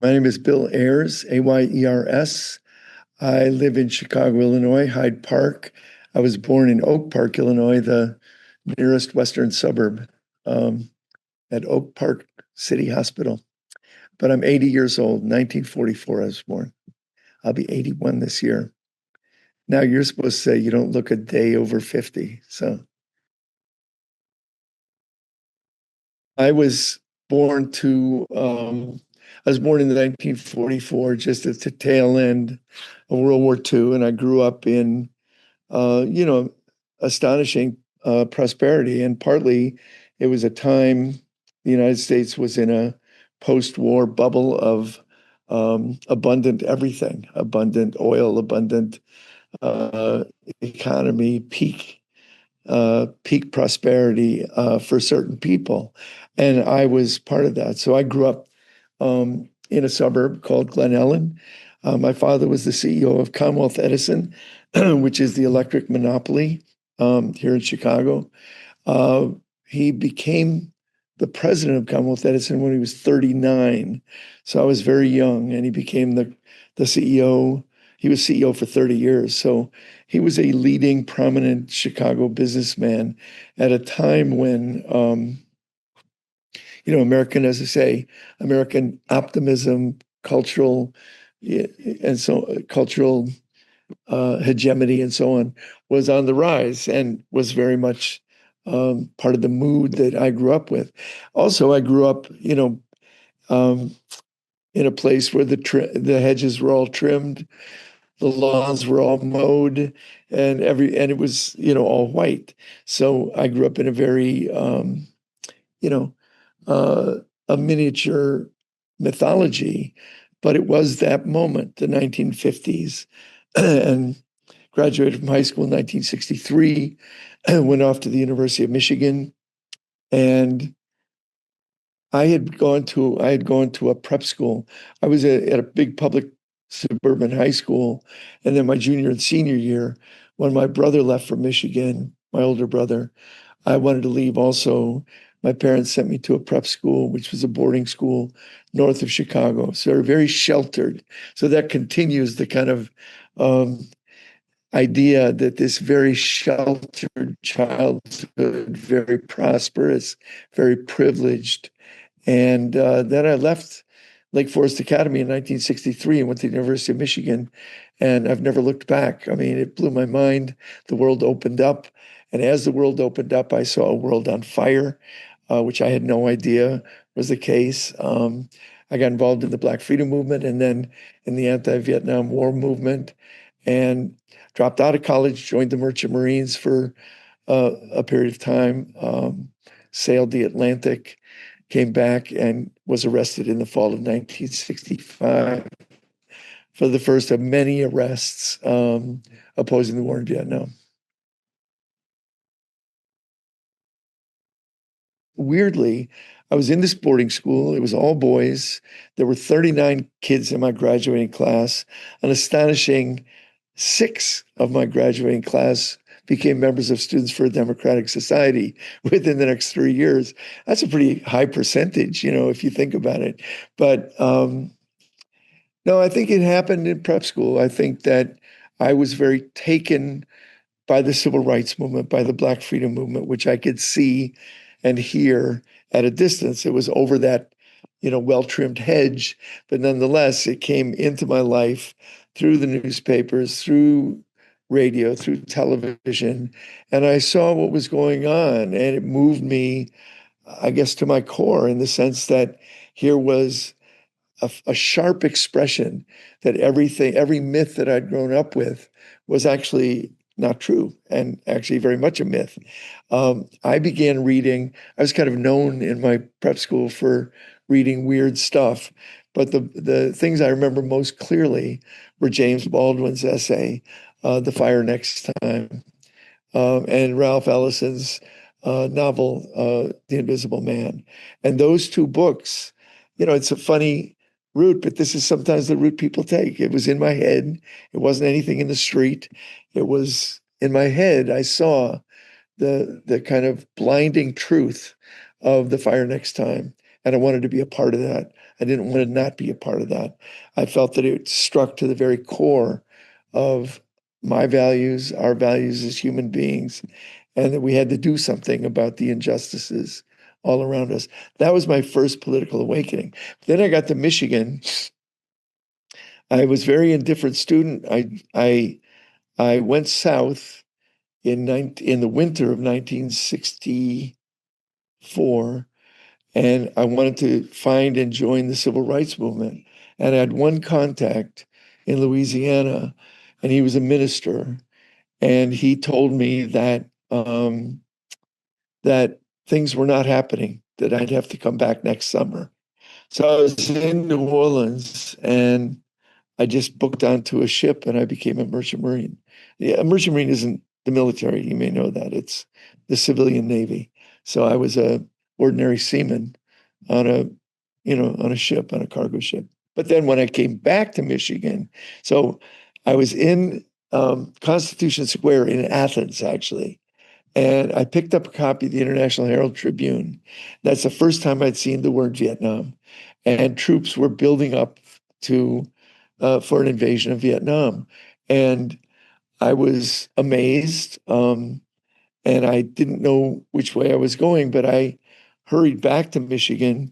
My name is Bill Ayers, Ayers. I live in Chicago, Illinois, Hyde Park. I was born in Oak Park, Illinois, the nearest western suburb, um, at Oak Park City Hospital. But I'm 80 years old. 1944, I was born. I'll be 81 this year. Now you're supposed to say you don't look a day over 50. So I was born to, I was born in the 1944, just at the tail end of World War II, and I grew up in, you know, astonishing prosperity. And partly it was a time the United States was in a post-war bubble of abundant everything, abundant oil, abundant uh, economy, peak prosperity for certain people. And I was part of that. So I grew up in a suburb called Glen Ellen. My father was the CEO of Commonwealth Edison, which is the electric monopoly here in Chicago. Uh, he became the president of Commonwealth Edison when he was 39. So I was very young, and he became the CEO. He was CEO for 30 years. So he was a leading, prominent Chicago businessman at a time when, American, as I say, American optimism, cultural, and so cultural hegemony and so on was on the rise and was very much part of the mood that I grew up with. Also, I grew up, um, in a place where the hedges were all trimmed, the lawns were all mowed, and it was, all white. So I grew up in a very, you know, uh, a miniature mythology, but it was that moment, the 1950s, and graduated from high school in 1963, went off to the University of Michigan, and I had gone to a prep school. I was at a big public suburban high school, and then my junior and senior year, when my brother left for Michigan, my older brother, I wanted to leave also. My parents sent me to a prep school, which was a boarding school north of Chicago. So they're very sheltered. So that continues the kind of idea that this very sheltered childhood, very prosperous, very privileged. And then I left Lake Forest Academy in 1963 and went to the University of Michigan. And I've never looked back. I mean, it blew my mind. The world opened up. And as the world opened up, I saw a world on fire, which I had no idea was the case. I got involved in the Black Freedom Movement and then in the anti-Vietnam War movement, and dropped out of college, joined the Merchant Marines for a period of time, sailed the Atlantic, came back, and was arrested in the fall of 1965 for the first of many arrests opposing the war in Vietnam. Weirdly, I was in this boarding school. It was all boys. There were 39 kids in my graduating class. An astonishing 6 of my graduating class became members of Students for a Democratic Society within the next 3 years. That's a pretty high percentage, if you think about it. But no, I think it happened in prep school. I think that I was very taken by the civil rights movement, by the Black freedom movement, which I could see and hear at a distance. It was over that, well-trimmed hedge, but nonetheless, it came into my life through the newspapers, through radio, through television, and I saw what was going on, and it moved me, I guess, to my core in the sense that here was a sharp expression that every myth that I'd grown up with was actually not true and actually very much a myth. I began reading. I was kind of known in my prep school for reading weird stuff, but the things I remember most clearly were James Baldwin's essay, "The Fire Next Time," and Ralph Ellison's novel, "The Invisible Man." And those two books, it's a funny route, but this is sometimes the route people take. It was in my head. It wasn't anything in the street. It was in my head. I saw the kind of blinding truth of "The Fire Next Time." and I wanted to be a part of that. I didn't want to not be a part of that. I felt that it struck to the very core of my values, our values as human beings, and that we had to do something about the injustices all around us. That was my first political awakening. Then I got to Michigan. I was a very indifferent student. I went south in the winter of 1964, and I wanted to find and join the civil rights movement. And I had one contact in Louisiana, and he was a minister, and he told me that things were not happening, that I'd have to come back next summer. So I was in New Orleans, and I just booked onto a ship, and I became a merchant marine. Yeah, a merchant marine isn't the military. You may know that. It's the civilian Navy. So I was a ordinary seaman on a ship, on a cargo ship. But then when I came back to Michigan, so I was in Constitution Square in Athens, actually, and I picked up a copy of the International Herald Tribune. That's the first time I'd seen the word Vietnam, and troops were building up to for an invasion of Vietnam, and I was amazed, and I didn't know which way I was going, but I hurried back to Michigan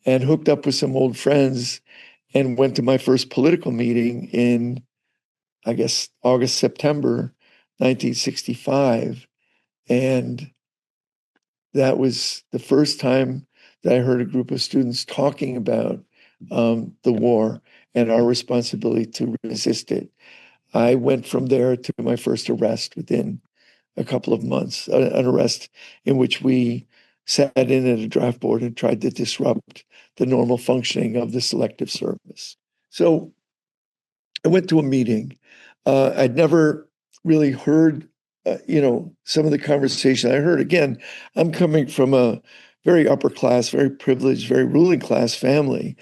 and hooked up with some old friends and went to my first political meeting in, I guess, August, September 1965. And that was the first time that I heard a group of students talking about the war and our responsibility to resist it. I went from there to my first arrest within a couple of months, an arrest in which we sat in at a draft board and tried to disrupt the normal functioning of the selective service. So I went to a meeting. I'd never really heard, some of the conversation I heard. Again, I'm coming from a very upper class, very privileged, very ruling class family.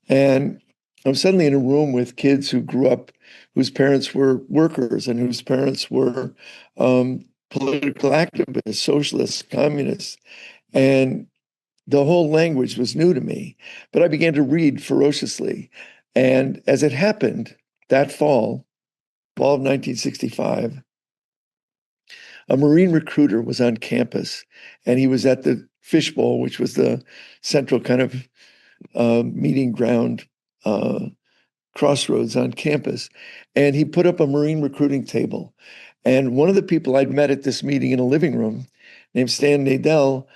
And I'm suddenly in a room with kids who grew up, whose parents were workers and whose parents were political activists, socialists, communists. And the whole language was new to me. But I began to read ferociously. And as it happened, that fall of 1965, a Marine recruiter was on campus, and he was at the Fishbowl, which was the central kind of meeting ground crossroads on campus. And he put up a Marine recruiting table. And one of the people I'd met at this meeting in a living room, named Stan Nadell,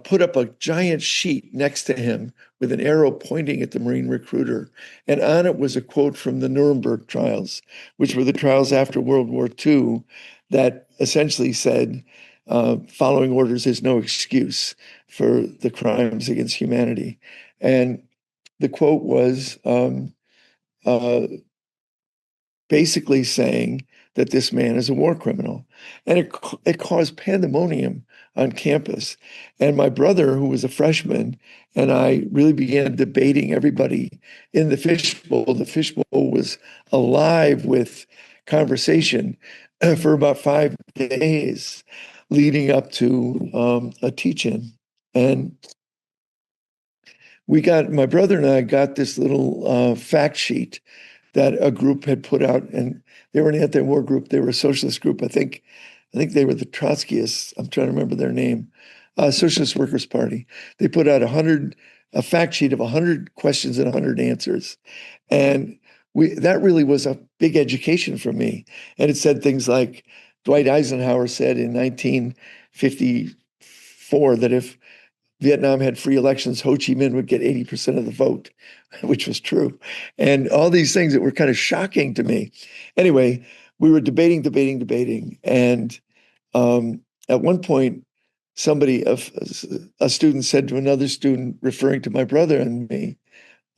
put up a giant sheet next to him with an arrow pointing at the Marine recruiter. And on it was a quote from the Nuremberg trials, which were the trials after World War II that essentially said, following orders is no excuse for the crimes against humanity. And the quote was basically saying that this man is a war criminal. And it caused pandemonium on campus. And my brother, who was a freshman, and I really began debating everybody in the fishbowl. The fishbowl was alive with conversation for about 5 days leading up to a teach-in. And my brother and I got this little fact sheet that a group had put out, and they were an anti-war group. They were a socialist group. I think they were the Trotskyists. I'm trying to remember their name. Socialist Workers' Party. They put out a fact sheet of 100 questions and 100 answers, and that really was a big education for me. And it said things like Dwight Eisenhower said in 1954 that if Vietnam had free elections, Ho Chi Minh would get 80% of the vote, which was true. And all these things that were kind of shocking to me. Anyway, we were debating. And at one point, a student said to another student, referring to my brother and me,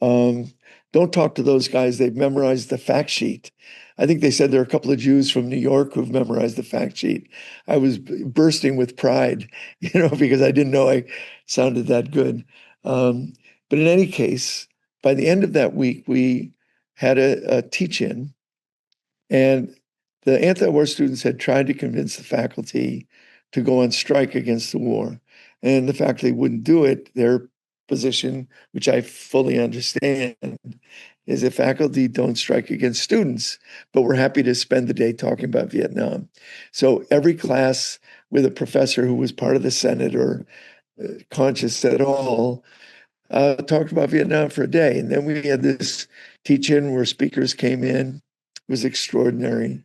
don't talk to those guys. They've memorized the fact sheet. I think they said there are a couple of Jews from New York who've memorized the fact sheet. I was bursting with pride, because I didn't know I sounded that good. But in any case, by the end of that week, we had a teach-in, and the anti-war students had tried to convince the faculty to go on strike against the war. And the faculty wouldn't do it. Their position, which I fully understand, is that faculty don't strike against students, but we're happy to spend the day talking about Vietnam. So every class with a professor who was part of the Senate or conscious at all talked about Vietnam for a day. And then we had this teach-in where speakers came in. It was extraordinary.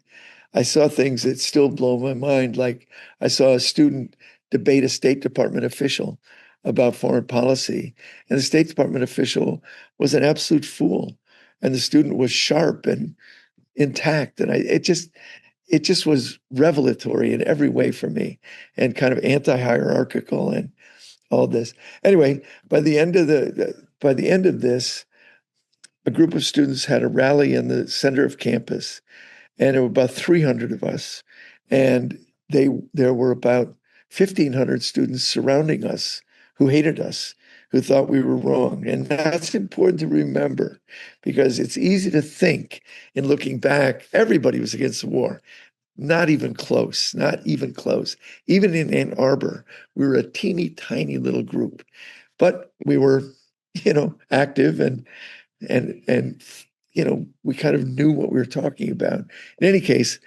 I saw things that still blow my mind. Like I saw a student debate a State Department official about foreign policy, and the State Department official was an absolute fool, and the student was sharp and intact. And it just was revelatory in every way for me, and kind of anti-hierarchical and all this. Anyway, by the end of this, a group of students had a rally in the center of campus, and there were about 300 of us, and there were about 1,500 students surrounding us who hated us, who thought we were wrong. And that's important to remember, because it's easy to think, in looking back, everybody was against the war. Not even close, not even close. Even in Ann Arbor, we were a teeny tiny little group, but we were, active and we kind of knew what we were talking about. In any case,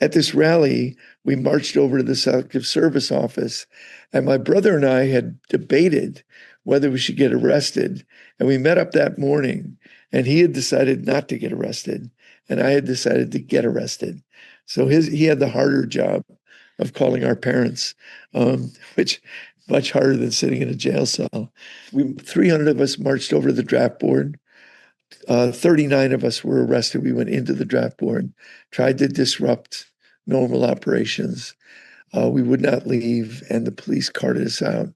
at this rally, we marched over to the Selective Service office, and my brother and I had debated whether we should get arrested. And we met up that morning, and he had decided not to get arrested, and I had decided to get arrested. So he had the harder job of calling our parents, which much harder than sitting in a jail cell. 300 of us marched over to the draft board. 39 of us were arrested. We went into the draft board, tried to disrupt normal operations. We would not leave, and the police carted us out.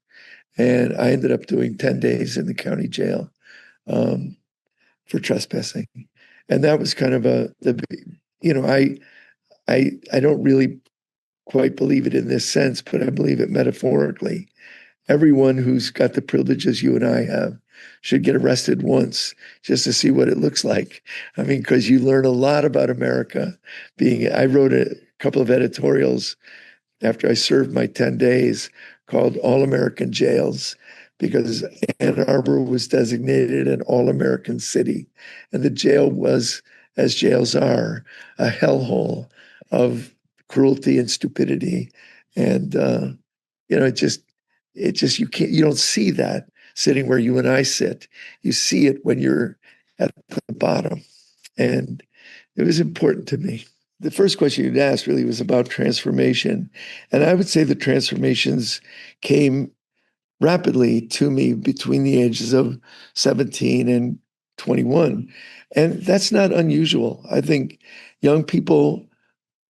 And I ended up doing 10 days in the county jail for trespassing. And that was kind of I don't really quite believe it in this sense, but I believe it metaphorically. Everyone who's got the privileges you and I have should get arrested once just to see what it looks like. I mean, because you learn a lot about America. I wrote a couple of editorials after I served my 10 days called All-American Jails, because Ann Arbor was designated an all-American city. And the jail was, as jails are, a hellhole of cruelty and stupidity. And, you don't see that sitting where you and I sit. You see it when you're at the bottom. And it was important to me. The first question you'd asked really was about transformation. And I would say the transformations came rapidly to me between the ages of 17 and 21. And that's not unusual. I think young people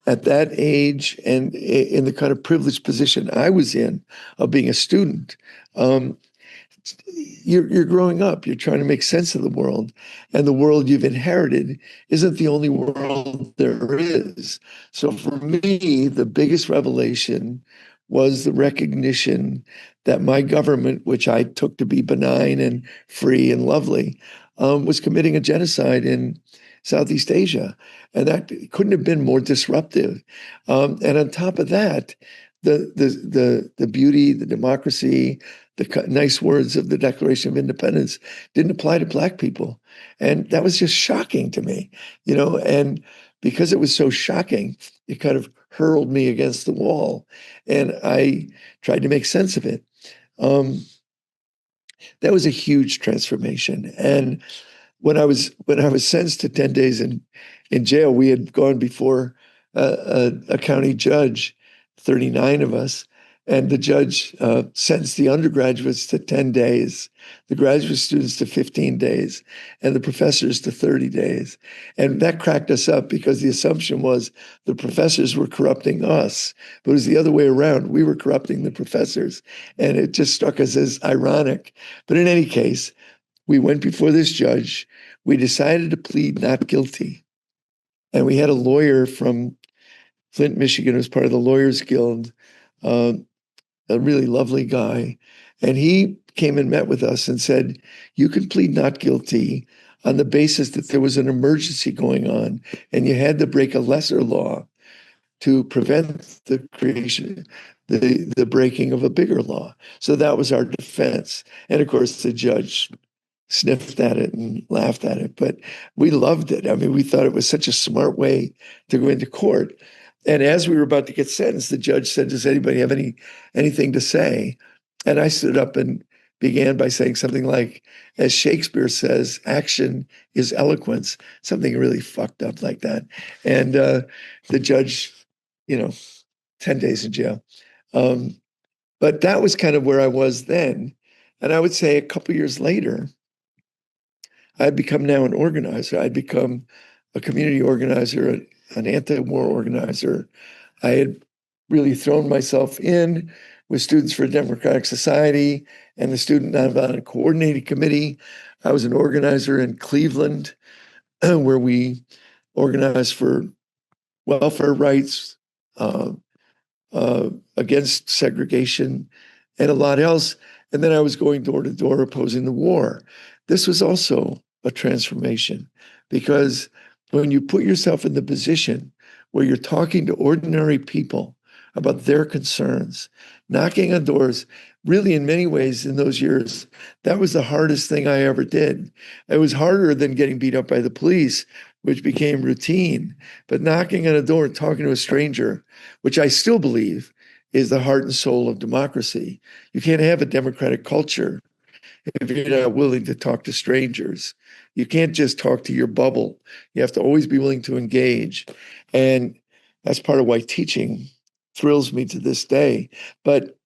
at that age and in the kind of privileged position I was in of being a student, you're growing up, you're trying to make sense of the world, and the world you've inherited isn't the only world there is. So for me, the biggest revelation was the recognition that my government, which I took to be benign and free and lovely, was committing a genocide in Southeast Asia. And that couldn't have been more disruptive. And on top of that, the beauty, the democracy, the nice words of the Declaration of Independence didn't apply to Black people. And that was just shocking to me, and because it was so shocking, it kind of hurled me against the wall, and I tried to make sense of it. That was a huge transformation. And when I was sentenced to 10 days in jail, we had gone before a county judge, 39 of us, and the judge sentenced the undergraduates to 10 days, the graduate students to 15 days, and the professors to 30 days. And that cracked us up, because the assumption was the professors were corrupting us, but it was the other way around. We were corrupting the professors, and it just struck us as ironic. But in any case, we went before this judge. We decided to plead not guilty. And we had a lawyer from Flint, Michigan, who was part of the Lawyers Guild, a really lovely guy. And he came and met with us and said, you can plead not guilty on the basis that there was an emergency going on and you had to break a lesser law to prevent the creation the breaking of a bigger law. So that was our defense. And of course, the judge sniffed at it and laughed at it, but we loved it. I mean, we thought it was such a smart way to go into court. And as we were about to get sentenced, the judge said, "Does anybody have anything to say?" And I stood up and began by saying something like, as Shakespeare says, action is eloquence, something really fucked up like that. And the judge, 10 days in jail. But that was kind of where I was then. And I would say a couple years later, I'd become now an organizer. I'd become a community organizer, an anti-war organizer. I had really thrown myself in with Students for a Democratic Society and the Student Nonviolent Coordinating Committee. I was an organizer in Cleveland, where we organized for welfare rights, against segregation, and a lot else. And then I was going door to door opposing the war. This was also a transformation, because when you put yourself in the position where you're talking to ordinary people about their concerns, knocking on doors, really in many ways in those years, that was the hardest thing I ever did. It was harder than getting beat up by the police, which became routine. But knocking on a door and talking to a stranger, which I still believe is the heart and soul of democracy. You can't have a democratic culture if you're not willing to talk to strangers. You can't just talk to your bubble. You have to always be willing to engage. And that's part of why teaching thrills me to this day. But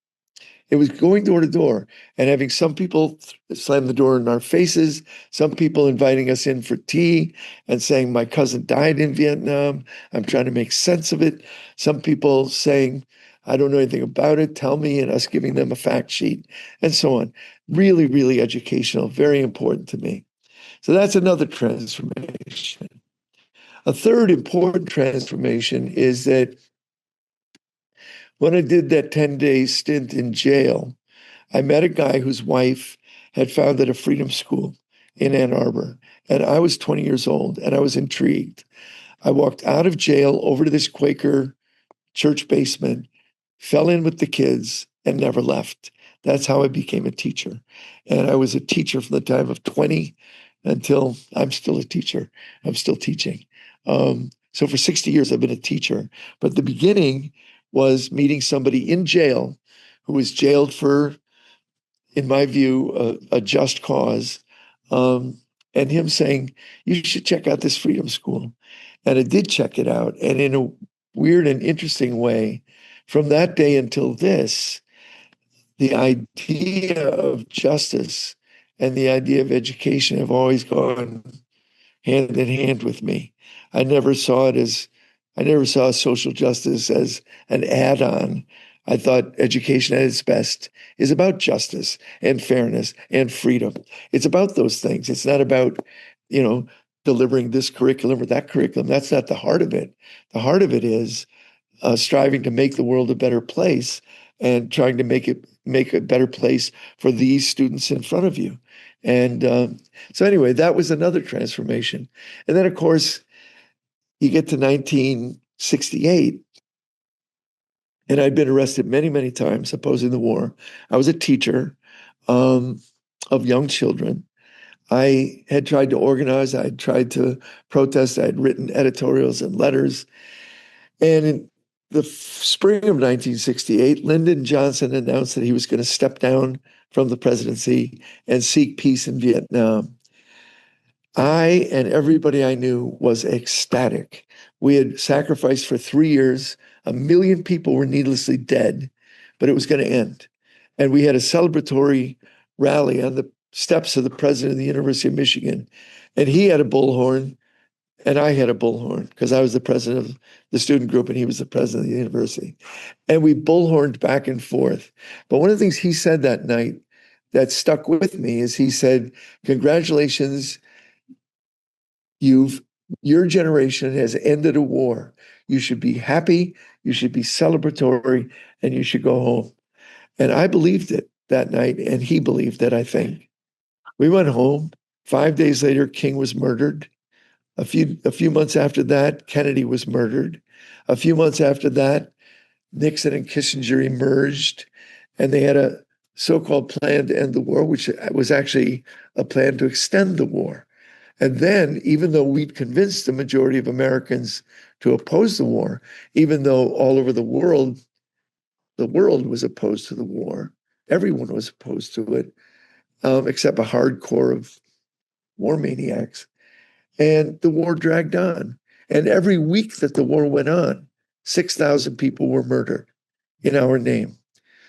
it was going door to door and having some people slam the door in our faces, some people inviting us in for tea and saying, "My cousin died in Vietnam. I'm trying to make sense of it." Some people saying, "I don't know anything about it. Tell me," and us giving them a fact sheet and so on. Really, really educational, very important to me. So that's another transformation. A third important transformation is that when I did that 10-day stint in jail, I met a guy whose wife had founded a freedom school in Ann Arbor, and I was 20 years old, and I was intrigued. I walked out of jail over to this Quaker church basement, fell in with the kids, and never left. That's how I became a teacher. And I was a teacher from the time of 20 until I'm still a teacher. I'm still teaching. So for 60 years, I've been a teacher. But the beginning was meeting somebody in jail who was jailed for, in my view, a just cause, and him saying, "You should check out this freedom school." And I did check it out. And in a weird and interesting way, from that day until this, the idea of justice and the idea of education have always gone hand in hand with me. I never saw social justice as an add-on. I thought education at its best is about justice and fairness and freedom. It's about those things. It's not about, delivering this curriculum or that curriculum. That's not the heart of it. The heart of it is striving to make the world a better place and trying to make a better place for these students in front of you. And so anyway, that was another transformation. And then, of course, you get to 1968, and I'd been arrested many, many times opposing the war. I was a teacher of young children. I had tried to organize. I had tried to protest. I had written editorials and letters. And in the spring of 1968, Lyndon Johnson announced that he was going to step down from the presidency and seek peace in Vietnam. I and everybody I knew was ecstatic. We had sacrificed for 3 years. 1 million people were needlessly dead, but it was going to end. And we had a celebratory rally on the steps of the president of the University of Michigan. And he had a bullhorn, and I had a bullhorn because I was the president of the student group and he was the president of the university. And we bullhorned back and forth. But one of the things he said that night that stuck with me is he said, "Congratulations, your generation has ended a war. You should be happy, you should be celebratory, and you should go home." And I believed it that night, and he believed it, I think. We went home. 5 days later, King was murdered. A few months after that, Kennedy was murdered. A few months after that, Nixon and Kissinger emerged, and they had a so-called plan to end the war, which was actually a plan to extend the war. And then, even though we'd convinced the majority of Americans to oppose the war, even though all over the world was opposed to the war, everyone was opposed to it, except a hardcore of war maniacs. And the war dragged on. And every week that the war went on, 6,000 people were murdered in our name.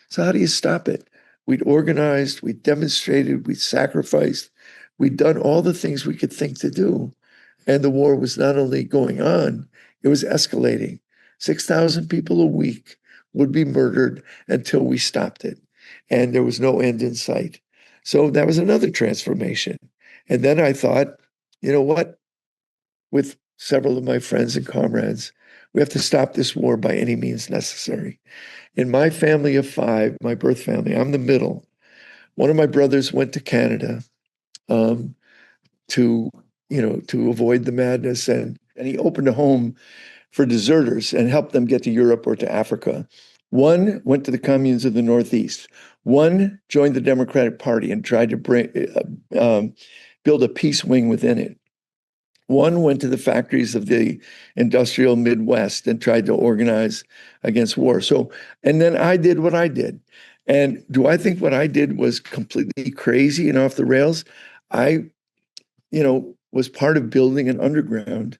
So how do you stop it? We'd organized, we'd demonstrated, we'd sacrificed, we'd done all the things we could think to do. And the war was not only going on, it was escalating. 6,000 people a week would be murdered until we stopped it. And there was no end in sight. So that was another transformation. And then I thought, you know what? With several of my friends and comrades, we have to stop this war by any means necessary. In my family of five, my birth family, I'm the middle. One of my brothers went to Canada to avoid the madness, and he opened a home for deserters and helped them get to Europe or to Africa. One went to the communes of the Northeast. One joined the Democratic Party and tried to build a peace wing within it. One went to the factories of the industrial Midwest and tried to organize against war. So, and then I did what I did. And do I think what I did was completely crazy and off the rails? I, was part of building an underground.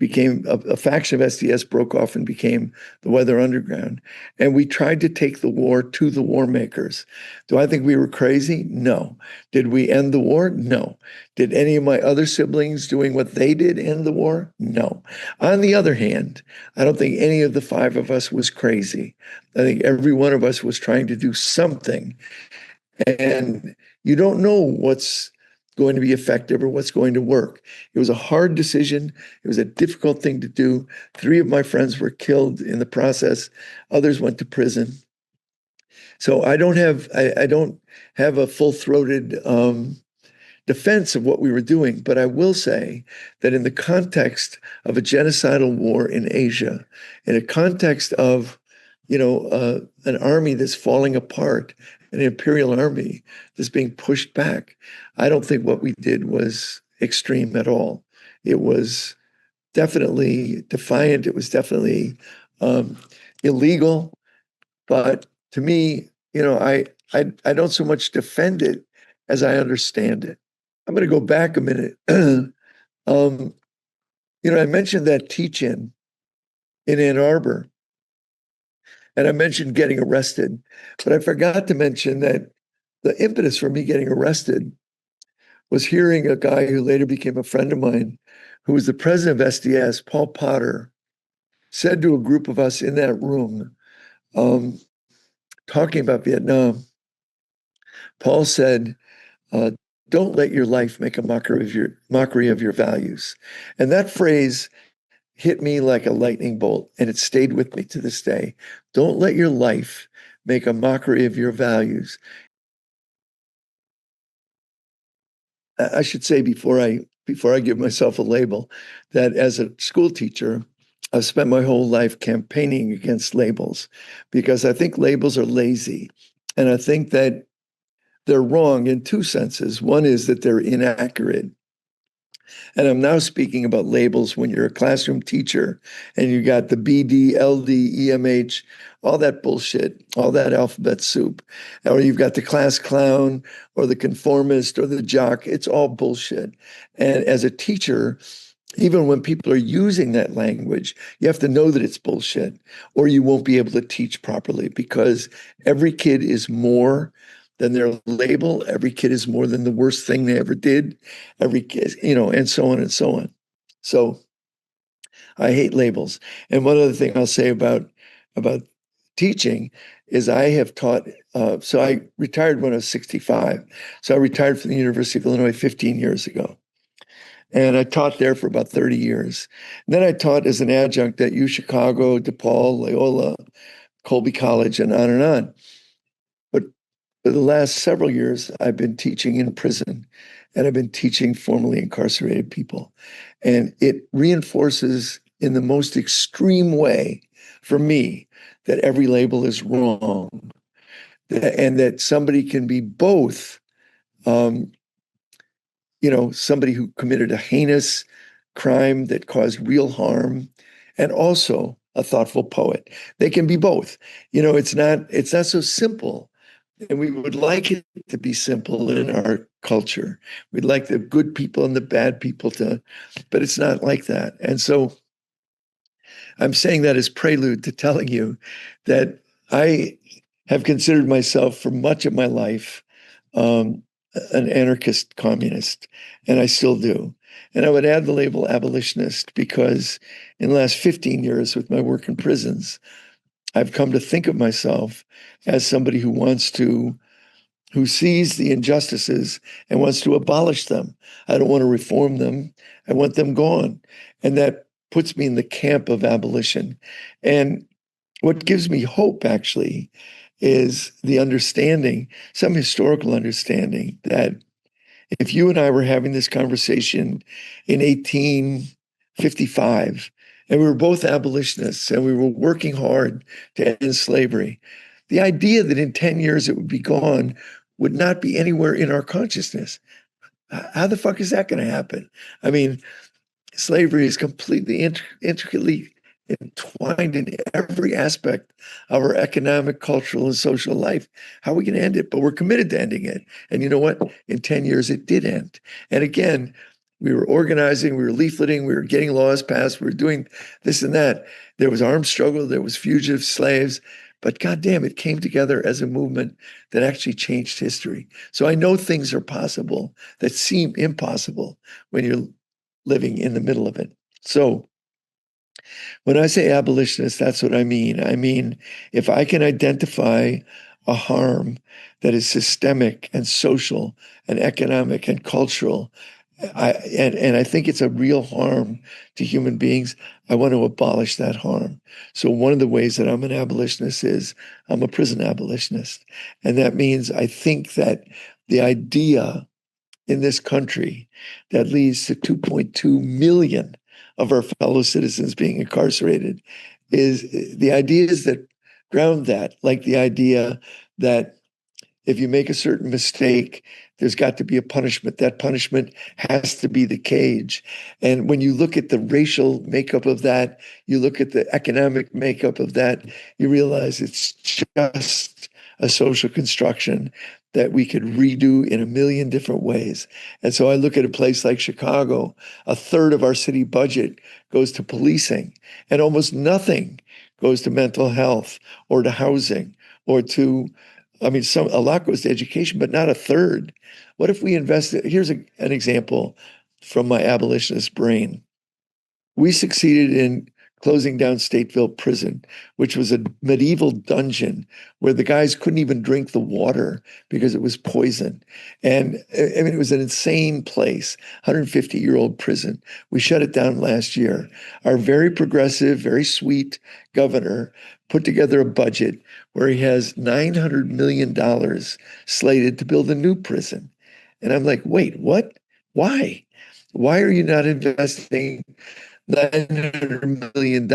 Became a faction of SDS, broke off and became the Weather Underground. And we tried to take the war to the war makers. Do I think we were crazy? No. Did we end the war? No. Did any of my other siblings doing what they did end the war? No. On the other hand, I don't think any of the five of us was crazy. I think every one of us was trying to do something. And you don't know what's going to be effective or what's going to work. It was a hard decision. It was a difficult thing to do. 3 of my friends were killed in the process. Others went to prison. So I don't have a full-throated defense of what we were doing, but I will say that in the context of a genocidal war in Asia, in a context of an army that's falling apart, an imperial army that's being pushed back, I don't think what we did was extreme at all. It was definitely defiant. It was definitely illegal. But to me, I don't so much defend it as I understand it. I'm going to go back a minute. I mentioned that teach-in in Ann Arbor. And I mentioned getting arrested, but I forgot to mention that the impetus for me getting arrested was hearing a guy who later became a friend of mine, who was the president of SDS, Paul Potter, said to a group of us in that room, talking about Vietnam, Paul said, don't let your life make a mockery of your values. And that phrase hit me like a lightning bolt, and it stayed with me to this day. Don't let your life make a mockery of your values. I should say before I give myself a label, that as a school teacher, I've spent my whole life campaigning against labels because I think labels are lazy. And I think that they're wrong in 2 senses. One is that they're inaccurate. And I'm now speaking about labels when you're a classroom teacher and you got the BD, LD, EMH, all that bullshit, all that alphabet soup. Or you've got the class clown or the conformist or the jock. It's all bullshit. And as a teacher, even when people are using that language, you have to know that it's bullshit or you won't be able to teach properly because every kid is more than their label. Every kid is more than the worst thing they ever did. Every kid, and so on and so on. So I hate labels. And one other thing I'll say about teaching is I have taught, so I retired when I was 65. So I retired from the University of Illinois 15 years ago. And I taught there for about 30 years. And then I taught as an adjunct at U Chicago, DePaul, Loyola, Colby College, and on and on. But for the last several years, I've been teaching in prison, and I've been teaching formerly incarcerated people. And it reinforces in the most extreme way for me, that every label is wrong, and that somebody can be both, um, somebody who committed a heinous crime that caused real harm, and also a thoughtful poet. They can be both. It's not so simple. And we would like it to be simple in our culture. We'd like the good people and the bad people but it's not like that. And so I'm saying that as prelude to telling you that I have considered myself for much of my life um, an anarchist communist, and I still do. And I would add the label abolitionist because in the last 15 years with my work in prisons, I've come to think of myself as somebody who sees the injustices and wants to abolish them. I don't want to reform them. I want them gone. And that puts me in the camp of abolition. And what gives me hope, actually, is the understanding, some historical understanding, that if you and I were having this conversation in 1855, and we were both abolitionists and we were working hard to end slavery, the idea that in 10 years it would be gone would not be anywhere in our consciousness. How the fuck is that going to happen? I mean, slavery is completely intricately entwined in every aspect of our economic, cultural, and social life. How are we going to end it? But we're committed to ending it. And you know what? In 10 years, it did end. And again, we were organizing, we were leafleting, we were getting laws passed, we were doing this and that. There was armed struggle, there was fugitive slaves, but goddamn, it came together as a movement that actually changed history. So I know things are possible that seem impossible when you're living in the middle of it. So when I say abolitionist, that's what I mean. I mean, if I can identify a harm that is systemic and social and economic and cultural, and I think it's a real harm to human beings, I want to abolish that harm. So one of the ways that I'm an abolitionist is I'm a prison abolitionist. And that means I think that the idea in this country that leads to 2.2 million of our fellow citizens being incarcerated is the ideas that ground that, like the idea that if you make a certain mistake, there's got to be a punishment. That punishment has to be the cage. And when you look at the racial makeup of that, you look at the economic makeup of that, you realize it's just a social construction that we could redo in a million different ways. And so I look at a place like Chicago, a third of our city budget goes to policing, and almost nothing goes to mental health or to housing or to, I mean, a lot goes to education, but not a third. What if we invested? Here's an example from my abolitionist brain. We succeeded in closing down Stateville Prison, which was a medieval dungeon where the guys couldn't even drink the water because it was poison. And I mean, it was an insane place, 150-year-old prison. We shut it down last year. Our very progressive, very sweet governor put together a budget where he has $900 million slated to build a new prison. And I'm like, wait, what? Why? Why are you not investing $900 million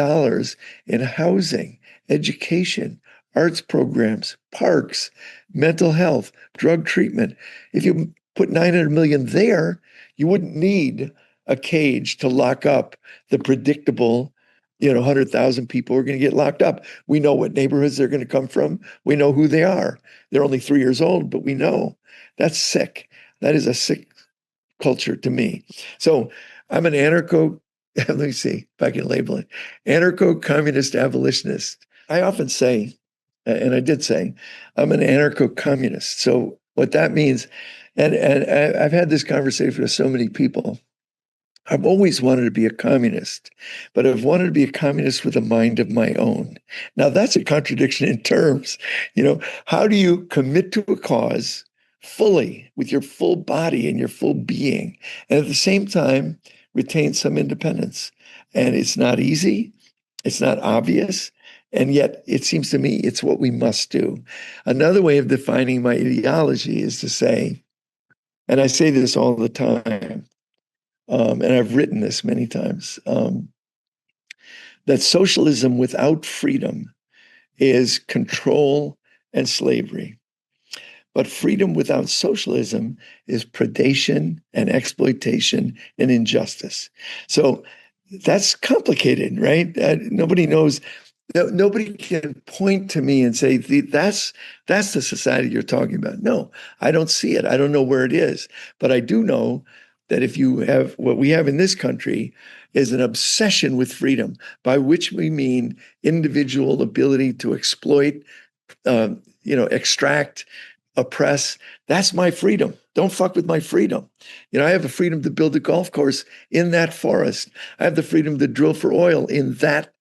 in housing, education, arts programs, parks, mental health, drug treatment? If you put $900 million there, you wouldn't need a cage to lock up the predictable, 100,000 people who are going to get locked up. We know what neighborhoods they're going to come from. We know who they are. They're only 3 years old, but we know. That's sick. That is a sick culture to me. So I'm an let me see if I can label it, anarcho-communist abolitionist. I often say, and I did say, I'm an anarcho-communist. So what that means, and I've had this conversation with so many people, I've always wanted to be a communist, but I've wanted to be a communist with a mind of my own. Now that's a contradiction in terms. How do you commit to a cause fully with your full body and your full being, and at the same time retain some independence? And it's not easy, it's not obvious, and yet it seems to me it's what we must do. Another way of defining my ideology is to say, and I say this all the time, and I've written this many times, that socialism without freedom is control and slavery. But freedom without socialism is predation and exploitation and injustice. So that's complicated, right? Nobody knows. Nobody can point to me and say that's the society you're talking about. No, I don't see it. I don't know where it is, but I do know that if you have what we have in this country is an obsession with freedom, by which we mean individual ability to exploit, extract, oppress. That's my freedom. Don't fuck with my freedom. I have the freedom to build a golf course in that forest. I have the freedom to drill for oil in that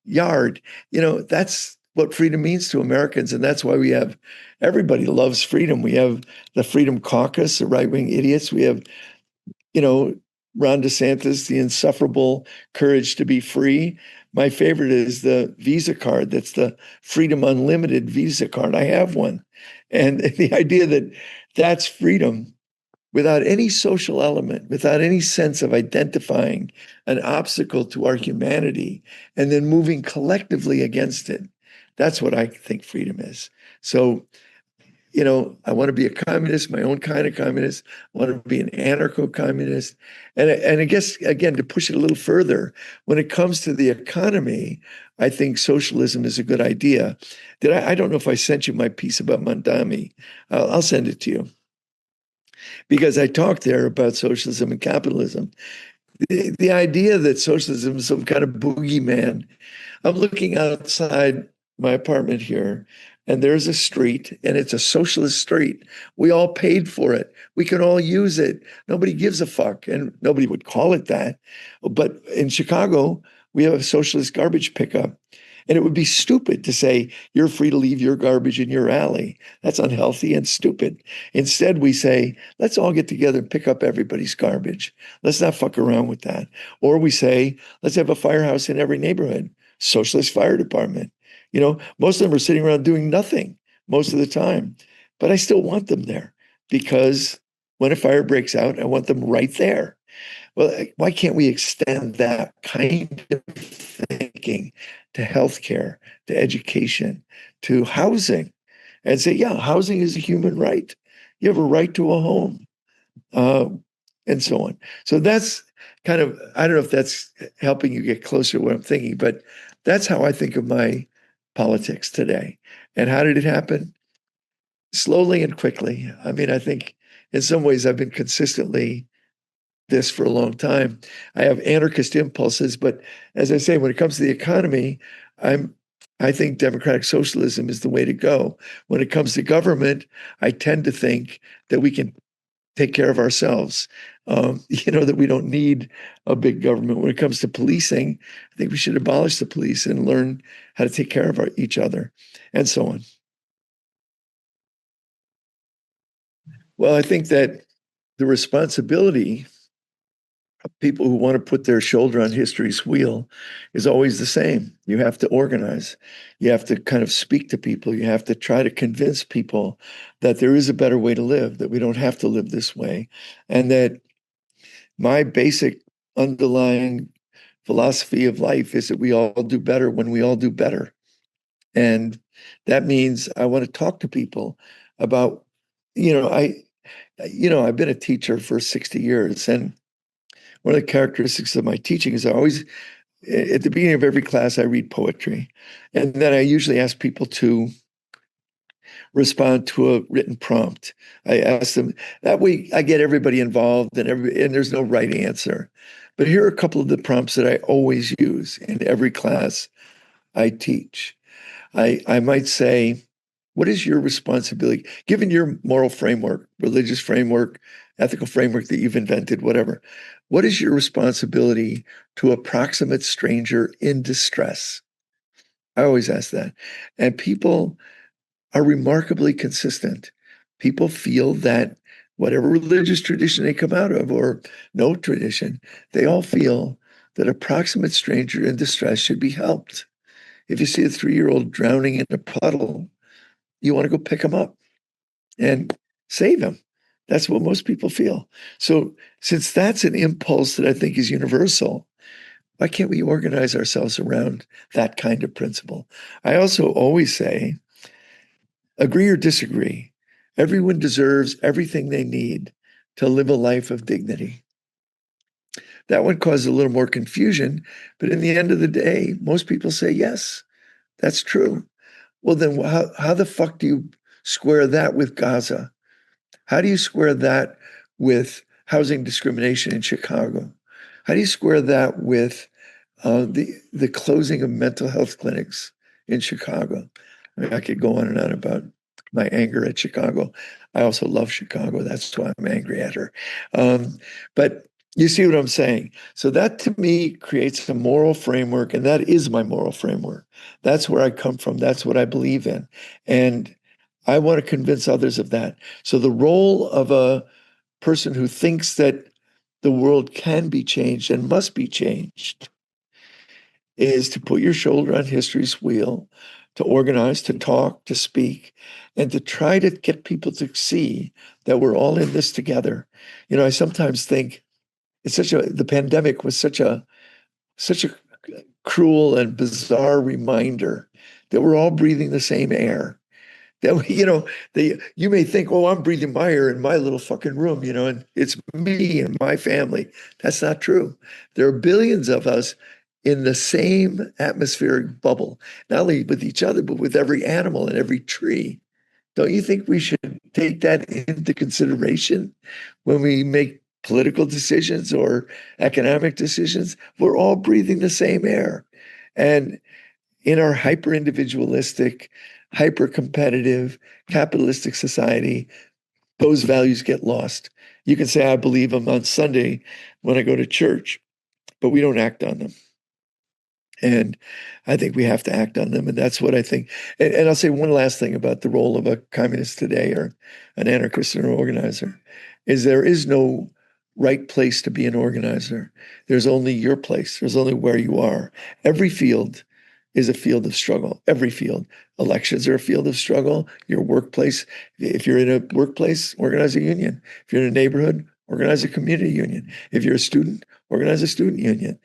yard. That's what freedom means to Americans. And that's why everybody loves freedom. We have the Freedom Caucus, the right-wing idiots. We have, Ron DeSantis, the insufferable courage to be free. My favorite is the Visa card. That's the Freedom Unlimited Visa card. I have one. And the idea that that's freedom without any social element, without any sense of identifying an obstacle to our humanity and then moving collectively against it, that's what I think freedom is. So, I want to be a communist, my own kind of communist. I want to be an anarcho-communist. And I guess, again, to push it a little further, when it comes to the economy, I think socialism is a good idea. I don't know if I sent you my piece about Mandami. I'll send it to you. Because I talked there about socialism and capitalism. The idea that socialism is some kind of boogeyman. I'm looking outside my apartment here, and there's a street, and it's a socialist street. We all paid for it. We can all use it. Nobody gives a fuck, and nobody would call it that. But in Chicago, we have a socialist garbage pickup. And it would be stupid to say, you're free to leave your garbage in your alley. That's unhealthy and stupid. Instead, we say, let's all get together and pick up everybody's garbage. Let's not fuck around with that. Or we say, let's have a firehouse in every neighborhood, socialist fire department. Most of them are sitting around doing nothing most of the time, but I still want them there because when a fire breaks out, I want them right there. Well, why can't we extend that kind of thinking to healthcare, to education, to housing, and say, yeah, housing is a human right. You have a right to a home, and so on. So that's kind of, I don't know if that's helping you get closer to what I'm thinking, but that's how I think of my politics today. And how did it happen? Slowly and quickly. I mean, I think in some ways I've been consistently this for a long time. I have anarchist impulses, but as I say, when it comes to the economy, I think democratic socialism is the way to go. When it comes to government, I tend to think that we can take care of ourselves. That we don't need a big government. When it comes to policing, I think we should abolish the police and learn how to take care of each other, and so on. Well, I think that the responsibility of people who want to put their shoulder on history's wheel is always the same. You have to organize. You have to kind of speak to people. You have to try to convince people that there is a better way to live, that we don't have to live this way, and that my basic underlying philosophy of life is that we all do better when we all do better. And that means I want to talk to people about, I've been a teacher for 60 years. And one of the characteristics of my teaching is at the beginning of every class, I read poetry. And then I usually ask people to respond to a written prompt. I ask them, that way I get everybody involved and there's no right answer. But here are a couple of the prompts that I always use in every class I teach. I might say, what is your responsibility, given your moral framework, religious framework, ethical framework that you've invented, whatever, what is your responsibility to a proximate stranger in distress? I always ask that. And people are remarkably consistent. People feel that whatever religious tradition they come out of, or no tradition, they all feel that a proximate stranger in distress should be helped. If you see a 3-year-old drowning in a puddle, you want to go pick him up and save him. That's what most people feel. So since that's an impulse that I think is universal, Why can't we organize ourselves around that kind of principle? I also always say, agree or disagree, everyone deserves everything they need to live a life of dignity. That one caused a little more confusion, but in the end of the day, most people say, yes, that's true. Well, then how the fuck do you square that with Gaza? How do you square that with housing discrimination in Chicago? How do you square that with the closing of mental health clinics in Chicago? I mean, I could go on and on about my anger at Chicago. I also love Chicago. That's why I'm angry at her. But you see what I'm saying? So that to me creates a moral framework, and that is my moral framework. That's where I come from. That's what I believe in. And I want to convince others of that. So the role of a person who thinks that the world can be changed and must be changed is to put your shoulder on history's wheel, to organize, to talk, to speak, and to try to get people to see that we're all in this together. You know, I sometimes think the pandemic was such a cruel and bizarre reminder that we're all breathing the same air. That we, you may think, oh, I'm breathing my air in my little fucking room, and it's me and my family. That's not true. There are billions of us in the same atmospheric bubble, not only with each other, but with every animal and every tree. Don't you think we should take that into consideration when we make political decisions or economic decisions? We're all breathing the same air. And in our hyper individualistic, hyper competitive, capitalistic society, those values get lost. You can say, I believe them on Sunday when I go to church, but we don't act on them. And I think we have to act on them. And that's what I think. And I'll say one last thing about the role of a communist today or an anarchist or an organizer is there is no right place to be an organizer. There's only your place. There's only where you are. Every field is a field of struggle. Every field. Elections are a field of struggle. Your workplace, if you're in a workplace, organize a union. If you're in a neighborhood, organize a community union. If you're a student, organize a student union.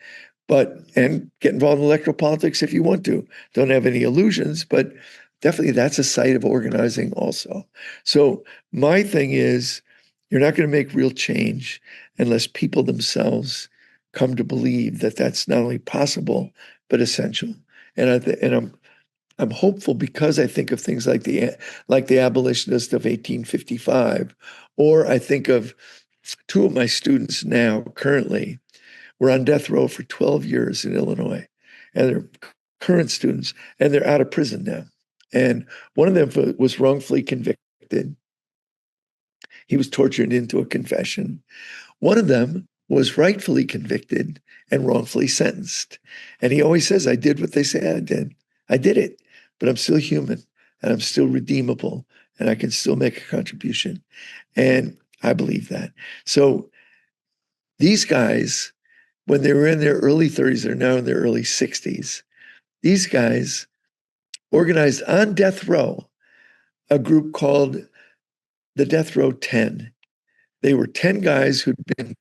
And get involved in electoral politics if you want to. Don't have any illusions, but definitely that's a site of organizing also. So my thing is, you're not going to make real change unless people themselves come to believe that that's not only possible, but essential. And I'm hopeful because I think of things like the abolitionist of 1855, or I think of two of my students now currently were on death row for 12 years in Illinois, and they're current students, and they're out of prison now. And one of them was wrongfully convicted. He was tortured into a confession. One of them was rightfully convicted and wrongfully sentenced. And he always says, I did what they say I did. I did it, but I'm still human and I'm still redeemable and I can still make a contribution. And I believe that. So these guys, when they were in their early 30s, they're now in their early 60s. These guys organized on death row a group called the Death Row 10. They were 10 guys who'd been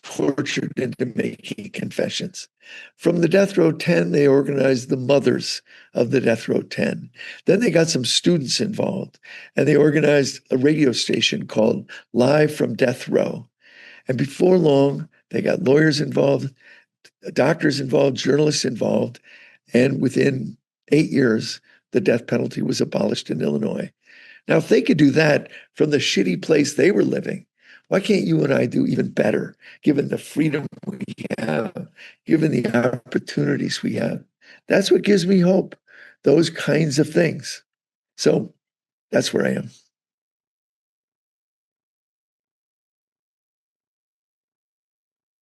tortured into making confessions. From the Death Row 10, they organized the mothers of the Death Row 10. Then they got some students involved, and they organized a radio station called Live from Death Row. And before long, they got lawyers involved, doctors involved, journalists involved, and within 8 years, the death penalty was abolished in Illinois. Now, if they could do that from the shitty place they were living, why can't you and I do even better, given the freedom we have, given the opportunities we have? That's what gives me hope, those kinds of things. So that's where I am.